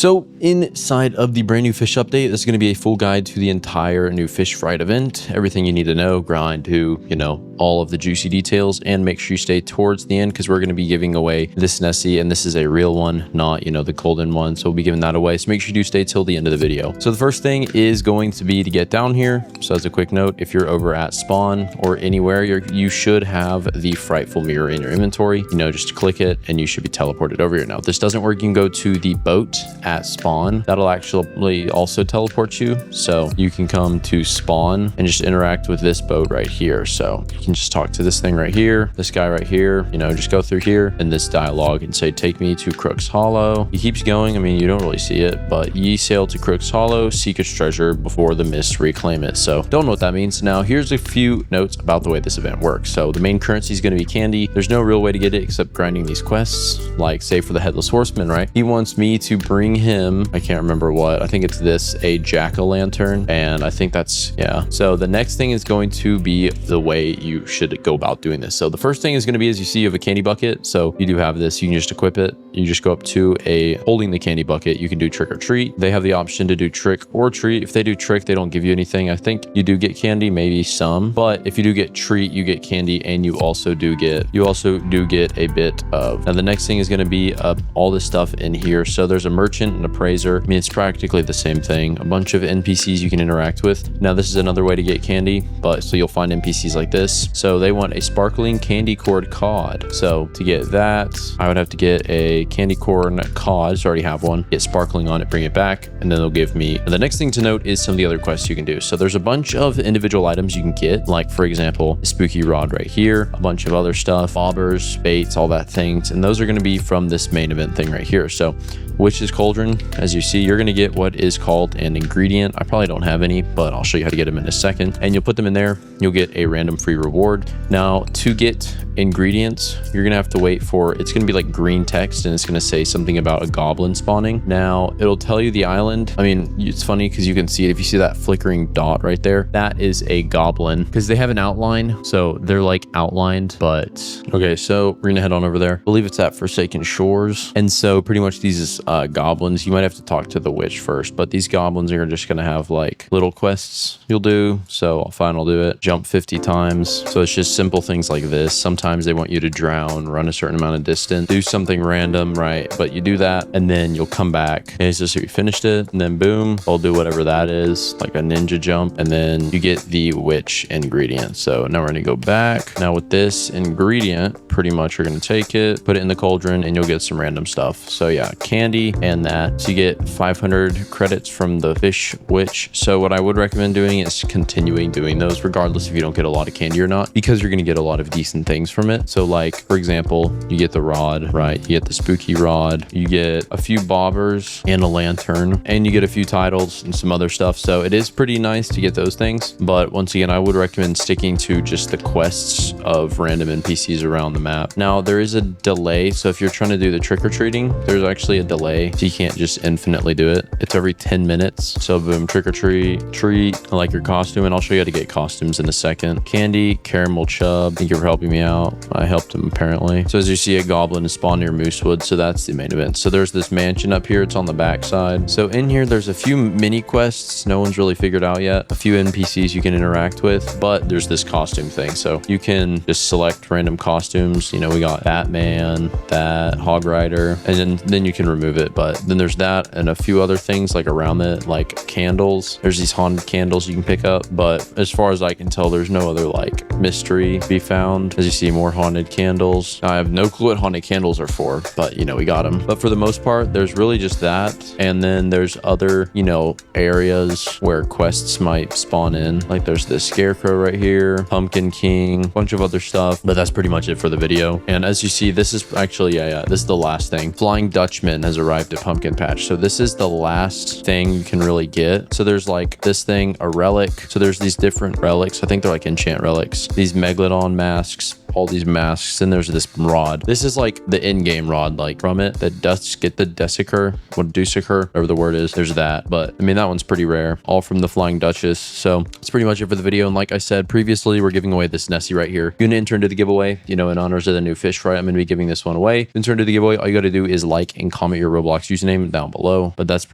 So inside of the brand new Fish update, this is going to be a full guide to the entire new Fisch Fright event. Everything you need to know, grind to, all of the juicy details, and make sure you stay towards the end because we're going to be giving away this Nessie, and this is a real one, not, the golden one. So we'll be giving that away. So make sure you do stay till the end of the video. So the first thing is going to be to get down here. So as a quick note, if you're over at spawn or anywhere, you should have the frightful mirror in your inventory. Just click it and you should be teleported over here. Now, if this doesn't work, you can go to the boat at spawn. That'll actually also teleport you. So you can come to spawn and just interact with this boat right here. So you can just talk to this thing right here, this guy right here, just go through here in this dialogue and say, take me to Crook's Hollow. He keeps going. I mean, you don't really see it, but ye sail to Crook's Hollow, seek its treasure before the mists reclaim it. So don't know what that means. Now, here's a few notes about the way this event works. So the main currency is going to be candy. There's no real way to get it except grinding these quests, like say for the Headless Horseman, right? He wants me to bring him, I can't remember what, I think it's this, a jack-o'-lantern, and I think that's, yeah. So the next thing is going to be the way you should go about doing this. So the first thing is going to be, as you see, you have a candy bucket. So you do have this, you can just equip it. You just go up to holding the candy bucket. You can do trick or treat. They have the option to do trick or treat. If they do trick, they don't give you anything. I think you do get candy, maybe some, but if you do get treat, you get candy, and you also do get a bit of. Now the next thing is going to be all this stuff in here. So there's a merchant and appraiser. I mean, it's practically the same thing. A bunch of NPCs you can interact with. Now this is another way to get candy, but so you'll find NPCs like this. So they want a sparkling candy corn cod. So to get that, I would have to get a candy corn cod. I already have one. Get sparkling on it, bring it back, and then they'll give me. The next thing to note is some of the other quests you can do. So there's a bunch of individual items you can get, like for example, a spooky rod right here, a bunch of other stuff, bobbers, baits, all that things, and those are going to be from this main event thing right here. So Witch's Cauldron, as you see, you're going to get what is called an ingredient. I probably don't have any, but I'll show you how to get them in a second. And you'll put them in there. You'll get a random free reward. Now, to get ingredients, you're going to have to wait for, it's going to be like green text, and it's going to say something about a goblin spawning. Now, it'll tell you the island. I mean, it's funny because you can see it. If you see that flickering dot right there, that is a goblin because they have an outline. So they're like outlined, but okay, so we're going to head on over there. I believe it's at Forsaken Shores. And so pretty much these goblins, you might have to talk to the witch first, but these goblins are just going to have like little quests you'll do. So I'll do it. Jump 50 times. So it's just simple things like this. Sometimes they want you to drown, run a certain amount of distance, do something random, right? But you do that and then you'll come back. And it's just so you finished it, and then boom, I'll do whatever that is, like a ninja jump, and then you get the witch ingredient. So now we're going to go back. Now with this ingredient, pretty much you're going to take it, put it in the cauldron, and you'll get some random stuff. So yeah, candy and that. So you get 500 credits from the fish witch. So what I would recommend doing is continuing doing those regardless if you don't get a lot of candy or not, because you're going to get a lot of decent things from it. So like, for example, you get the rod, right? You get the spooky rod, you get a few bobbers and a lantern, and you get a few titles and some other stuff. So it is pretty nice to get those things. But once again, I would recommend sticking to just the quests of random NPCs around the map. Now there is a delay. So if you're trying to do the trick-or-treating, there's actually a delay. So you can't just infinitely do it. It's every 10 minutes. So boom, trick-or-treat, I like your costume, and I'll show you how to get costumes in a second. Candy, caramel chub, thank you for helping me out. I helped him apparently. So as you see, a goblin is spawned near Moosewood. So that's the main event. So there's this mansion up here. It's on the back side. So in here, there's a few mini quests no one's really figured out yet. A few NPCs you can interact with, but there's this costume thing. So you can just select random costumes. We got Batman, that Hog Rider, and then you can remove it. But then there's that and a few other things like around it, like candles. There's these haunted candles you can pick up, but as far as I can tell, there's no other like mystery to be found. As you see, more haunted candles. I have no clue what haunted candles are for, but we got them. But for the most part, there's really just that. And then there's other, areas where quests might spawn in. Like there's this scarecrow right here, Pumpkin King, a bunch of other stuff, but that's pretty much it for the video. And as you see, this is actually, this is the last thing. Flying Dutchman has arrived at Pumpkin Patch. So this is the last thing you can really get. So there's like this thing, a relic. So there's these different relics. I think they're like enchant relics. These Megalodon masks, all these masks. And there's this rod. This is like the in-game rod, like from it that does get the Desiccur, what Dusicur, whatever the word is. There's that. But I mean, that one's pretty rare, all from the Flying Duchess. So that's pretty much it for the video. And like I said previously, we're giving away this Nessie right here. You're gonna enter into the giveaway, you know, in honors of the new Fisch Fright. I'm gonna be giving this one away. Enter into the giveaway. All you gotta do is like and comment your Roblox username down below. But that's